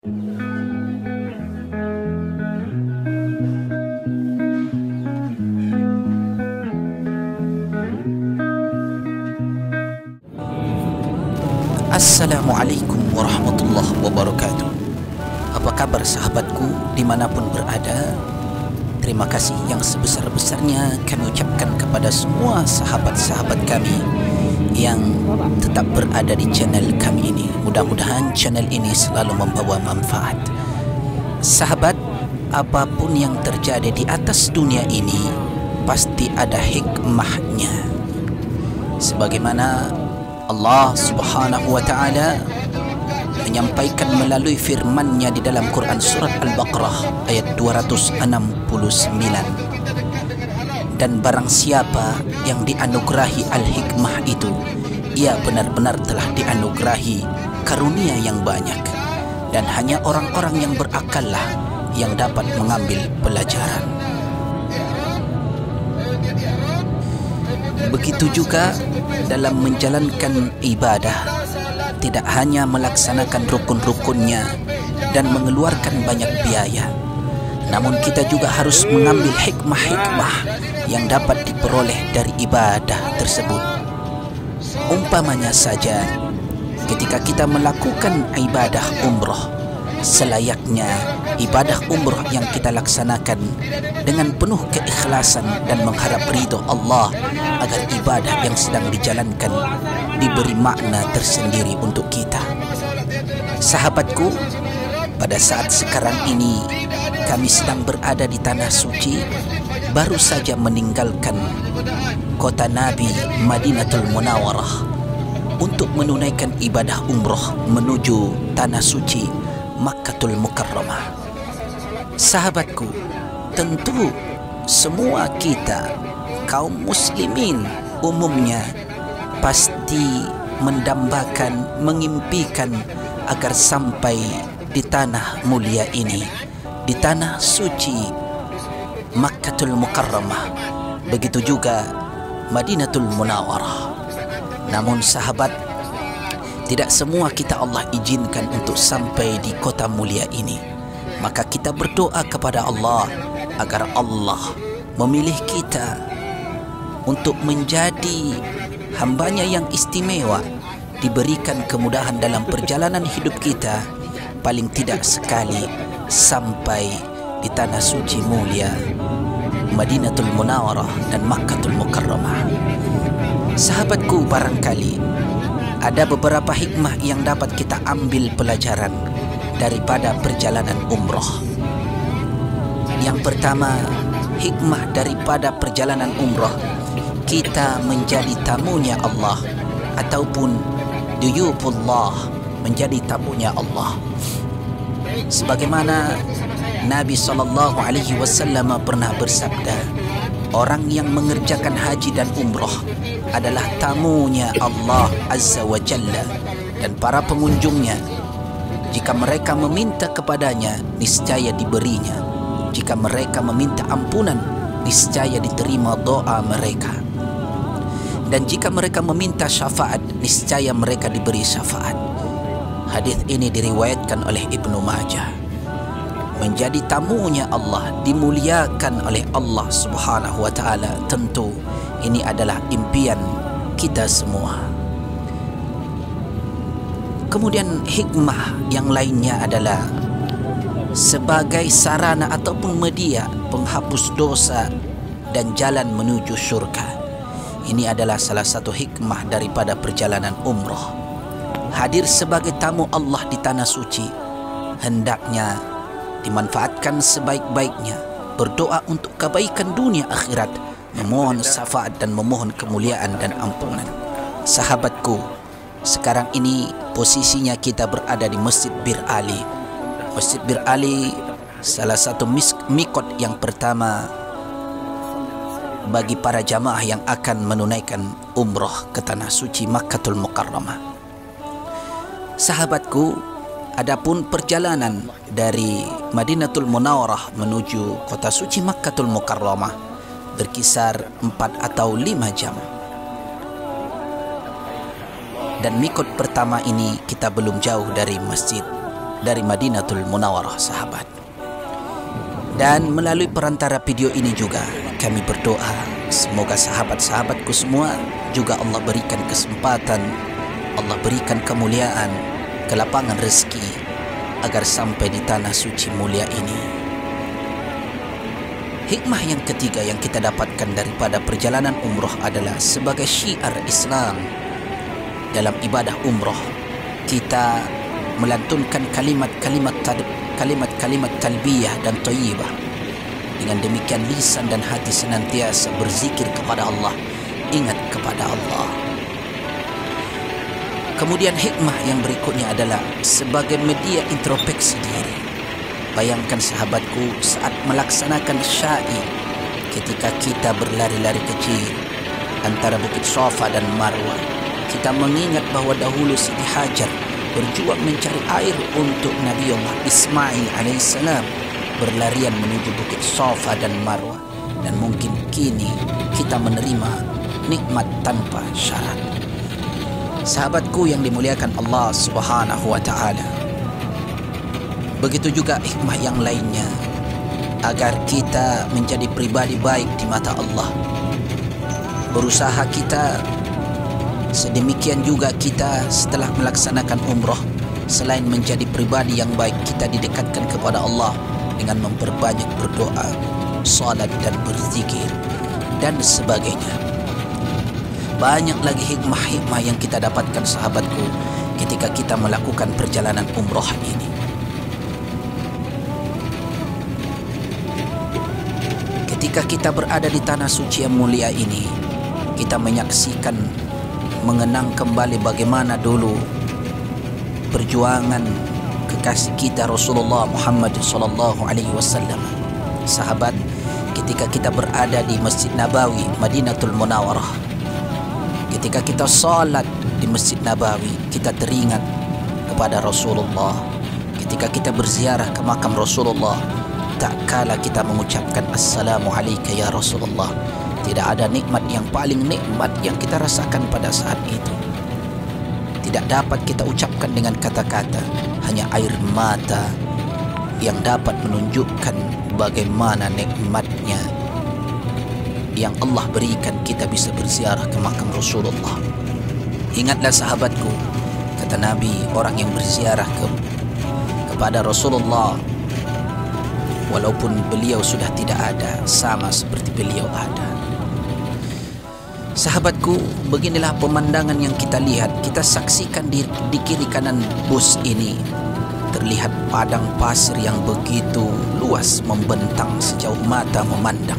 Assalamualaikum warahmatullahi wabarakatuh. Apa kabar sahabatku dimanapun berada? Terima kasih yang sebesar-besarnya kami ucapkan kepada semua sahabat-sahabat kami yang tetap berada di channel kami ini. Mudah-mudahan channel ini selalu membawa manfaat. Sahabat, apapun yang terjadi di atas dunia ini pasti ada hikmahnya. Sebagaimana Allah Subhanahu wa taala menyampaikan melalui firman-Nya di dalam Quran surat Al-Baqarah ayat 269. Dan barang siapa yang dianugerahi al-hikmah itu, ia benar-benar telah dianugerahi karunia yang banyak, dan hanya orang-orang yang berakal lah yang dapat mengambil pelajaran. Begitu juga dalam menjalankan ibadah, tidak hanya melaksanakan rukun-rukunnya dan mengeluarkan banyak biaya, namun kita juga harus mengambil hikmah-hikmah yang dapat diperoleh dari ibadah tersebut. Umpamanya saja, ketika kita melakukan ibadah umroh, selayaknya ibadah umroh yang kita laksanakan dengan penuh keikhlasan dan mengharap ridho Allah, agar ibadah yang sedang dijalankan diberi makna tersendiri untuk kita. Sahabatku, pada saat sekarang ini kami sedang berada di tanah suci, baru saja meninggalkan kota Nabi Madinatul Munawwarah untuk menunaikan ibadah umroh menuju tanah suci Makkatul Mukarramah. Sahabatku, tentu semua kita kaum muslimin umumnya pasti mendambakan, mengimpikan agar sampai di tanah mulia ini, di tanah suci Makkatul Mukarramah, begitu juga Madinatul Munawwarah. Namun sahabat, tidak semua kita Allah izinkan untuk sampai di kota mulia ini. Maka kita berdoa kepada Allah agar Allah memilih kita untuk menjadi hambanya yang istimewa, diberikan kemudahan dalam perjalanan hidup kita, paling tidak sekali sampai di tanah suci mulia Madinatul Munawwarah dan Makkatul Mukarramah. Sahabatku, barangkali ada beberapa hikmah yang dapat kita ambil pelajaran daripada perjalanan umroh. Yang pertama, hikmah daripada perjalanan umroh, kita menjadi tamunya Allah ataupun duyufullah, menjadi tamunya Allah. Sebagaimana Nabi SAW pernah bersabda, orang yang mengerjakan haji dan umroh adalah tamunya Allah Azza wa Jalla, dan para pengunjungnya, jika mereka meminta kepadanya, niscaya diberinya. Jika mereka meminta ampunan, niscaya diterima doa mereka. Dan jika mereka meminta syafaat, niscaya mereka diberi syafaat. Hadis ini diriwayatkan oleh Ibnu Majah. Menjadi tamunya Allah, dimuliakan oleh Allah Subhanahu wa taala, tentu ini adalah impian kita semua. Kemudian hikmah yang lainnya adalah sebagai sarana ataupun media penghapus dosa dan jalan menuju syurga. Ini adalah salah satu hikmah daripada perjalanan umroh. Hadir sebagai tamu Allah di tanah suci hendaknya dimanfaatkan sebaik-baiknya, berdoa untuk kebaikan dunia akhirat, memohon syafaat dan memohon kemuliaan dan ampunan. Sahabatku, sekarang ini posisinya kita berada di Masjid Bir Ali. Masjid Bir Ali salah satu mikot yang pertama bagi para jamaah yang akan menunaikan umroh ke tanah suci Makkatul Mukarramah. Sahabatku, adapun perjalanan dari Madinatul Munawwarah menuju kota suci Makkatul Mukarramah berkisar 4 atau 5 jam. Dan mikot pertama ini kita belum jauh dari Masjid dari Madinatul Munawwarah, sahabat. Dan melalui perantara video ini juga kami berdoa semoga sahabat-sahabatku semua juga Allah berikan kesempatan, Allah berikan kemuliaan, kelapangan rezeki agar sampai di tanah suci mulia ini. Hikmah yang ketiga yang kita dapatkan daripada perjalanan umroh adalah sebagai syiar Islam. Dalam ibadah umroh kita melantunkan kalimat-kalimat talbiyah dan thayyibah. Dengan demikian lisan dan hati senantiasa berzikir kepada Allah, ingat kepada Allah. Kemudian hikmah yang berikutnya adalah sebagai media introspeksi diri. Bayangkan sahabatku saat melaksanakan sya'i, ketika kita berlari-lari kecil antara Bukit Safa dan Marwah, kita mengingat bahawa dahulu Siti Hajar berjuang mencari air untuk Nabiullah Ismail alaihissalam, berlarian menuju Bukit Safa dan Marwah, dan mungkin kini kita menerima nikmat tanpa syarat. Sahabatku yang dimuliakan Allah Subhanahu wa taala, begitu juga hikmah yang lainnya agar kita menjadi pribadi baik di mata Allah. Berusaha kita sedemikian juga kita setelah melaksanakan umrah, selain menjadi pribadi yang baik, kita didekatkan kepada Allah dengan memperbanyak berdoa, salat dan berzikir dan sebagainya. Banyak lagi hikmah-hikmah yang kita dapatkan sahabatku ketika kita melakukan perjalanan umrah ini. Ketika kita berada di tanah suci yang mulia ini, kita menyaksikan, mengenang kembali bagaimana dulu perjuangan kekasih kita Rasulullah Muhammad sallallahu alaihi wasallam. Sahabat, ketika kita berada di Masjid Nabawi Madinatul Munawwarah, ketika kita salat di Masjid Nabawi, kita teringat kepada Rasulullah. Ketika kita berziarah ke makam Rasulullah, tak kala kita mengucapkan Assalamu alayka ya Rasulullah. Tidak ada nikmat yang paling nikmat yang kita rasakan pada saat itu. Tidak dapat kita ucapkan dengan kata-kata, hanya air mata yang dapat menunjukkan bagaimana nikmatnya yang Allah berikan kita bisa berziarah ke makam Rasulullah. Ingatlah sahabatku, kata Nabi, orang yang berziarah kepada Rasulullah, walaupun beliau sudah tidak ada, sama seperti beliau ada. Sahabatku, beginilah pemandangan yang kita lihat, kita saksikan di kiri kanan bus ini. Terlihat padang pasir yang begitu luas membentang sejauh mata memandang.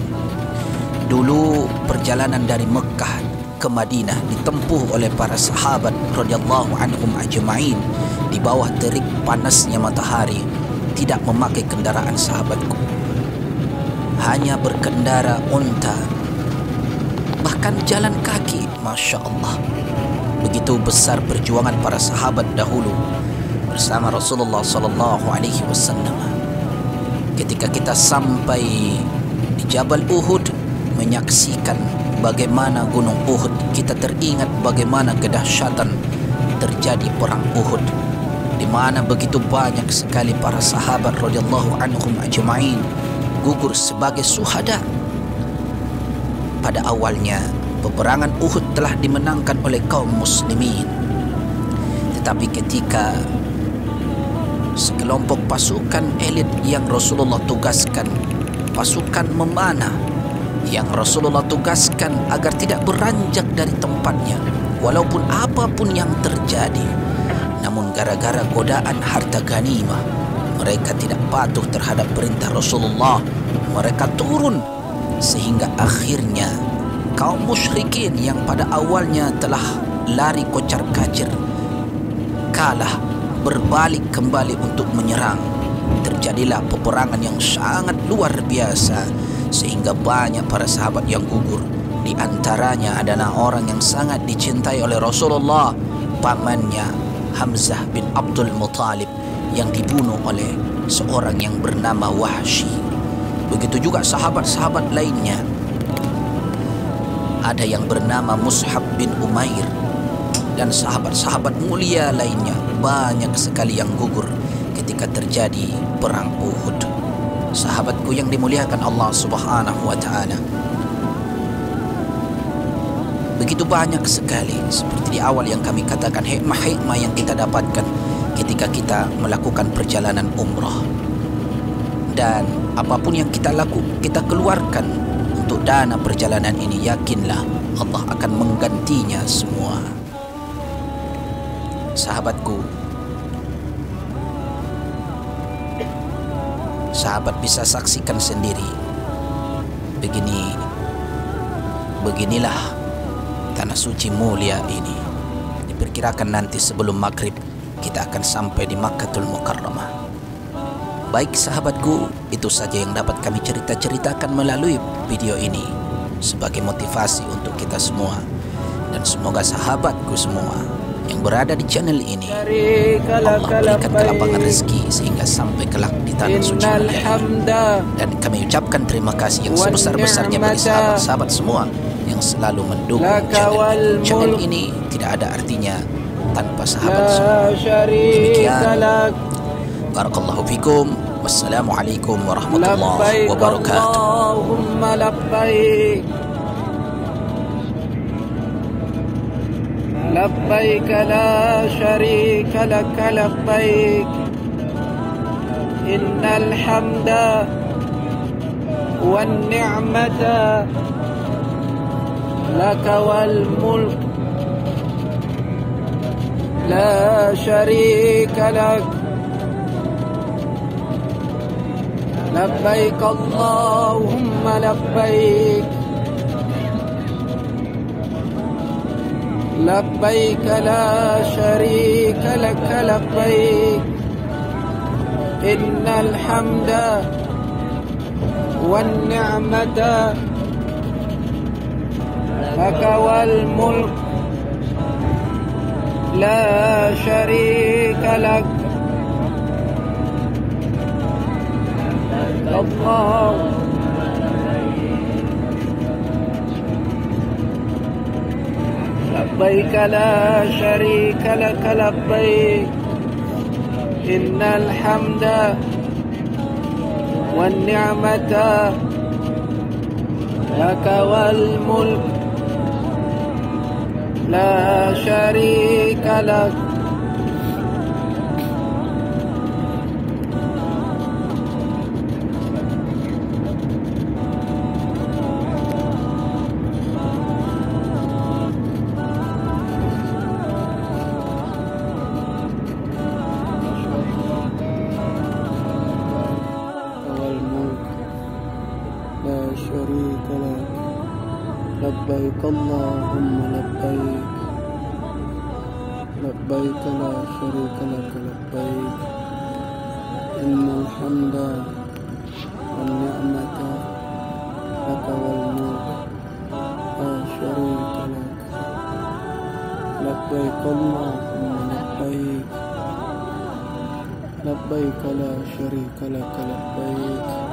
Dulu perjalanan dari Mekah ke Madinah ditempuh oleh para sahabat radhiyallahu anhum ajma'in di bawah terik panasnya matahari, tidak memakai kendaraan sahabatku. Hanya berkendara unta, bahkan jalan kaki. Masya Allah, begitu besar perjuangan para sahabat dahulu bersama Rasulullah sallallahu alaihi wasallam. Ketika kita sampai di Jabal Uhud, menyaksikan bagaimana gunung Uhud, kita teringat bagaimana kedahsyatan terjadi perang Uhud, di mana begitu banyak sekali para sahabat radhiyallahu anhum ajma'in gugur sebagai syuhada. Pada awalnya peperangan Uhud telah dimenangkan oleh kaum muslimin, tetapi ketika sekelompok pasukan elit yang Rasulullah tugaskan, pasukan memanah yang Rasulullah tugaskan agar tidak beranjak dari tempatnya walaupun apapun yang terjadi, namun gara-gara godaan harta ghanimah, mereka tidak patuh terhadap perintah Rasulullah, mereka turun, sehingga akhirnya kaum musyrikin yang pada awalnya telah lari kocar-kacir kalah, berbalik kembali untuk menyerang. Terjadilah peperangan yang sangat luar biasa, sehingga banyak para sahabat yang gugur. Di antaranya adalah orang yang sangat dicintai oleh Rasulullah, pamannya Hamzah bin Abdul Muttalib, yang dibunuh oleh seorang yang bernama Wahsy. Begitu juga sahabat-sahabat lainnya. Ada yang bernama Mus'ab bin Umair dan sahabat-sahabat mulia lainnya. Banyak sekali yang gugur ketika terjadi perang Uhud. Sahabatku yang dimuliakan Allah Subhanahu wa taala, begitu banyak sekali seperti di awal yang kami katakan hikmah-hikmah yang kita dapatkan ketika kita melakukan perjalanan umrah. Dan apapun yang kita keluarkan untuk dana perjalanan ini, yakinlah Allah akan menggantinya semua. Sahabatku, sahabat bisa saksikan sendiri. Beginilah tanah suci mulia ini. Diperkirakan nanti sebelum maghrib kita akan sampai di Makkahul Mukarramah. Baik sahabatku, itu saja yang dapat kami ceritakan melalui video ini sebagai motivasi untuk kita semua. Dan semoga sahabatku semua yang berada di channel ini Allah berikan kelapangan rezeki sehingga sampai kelak di tanah suci mulia ini. Dan kami ucapkan terima kasih yang sebesar-besarnya bagi sahabat-sahabat semua yang selalu mendukung channel ini. Tidak ada artinya tanpa sahabat semua. Demikian, barakallahu fikum. Wassalamualaikum warahmatullahi wabarakatuh. Allahumma labbaik. لبيك لا شريك لك لبيك إن الحمد والنعمة لك والملك لا شريك لك لبيك اللهم لبيك لبيك لا شريك لك لبيك إن الحمد والنعمة لك والملك لا شريك لك الله لبيك لا شريك لك لبيك إن الحمد والنعمة لك والملك لا شريك لك شريك لك لبيك اللهم لبيك لبيك لا شريك لك لبيك إن الحمد والنعمة لك والملك لا شريك لك لبيك اللهم لبيك لبيك لا شريك لك لبيك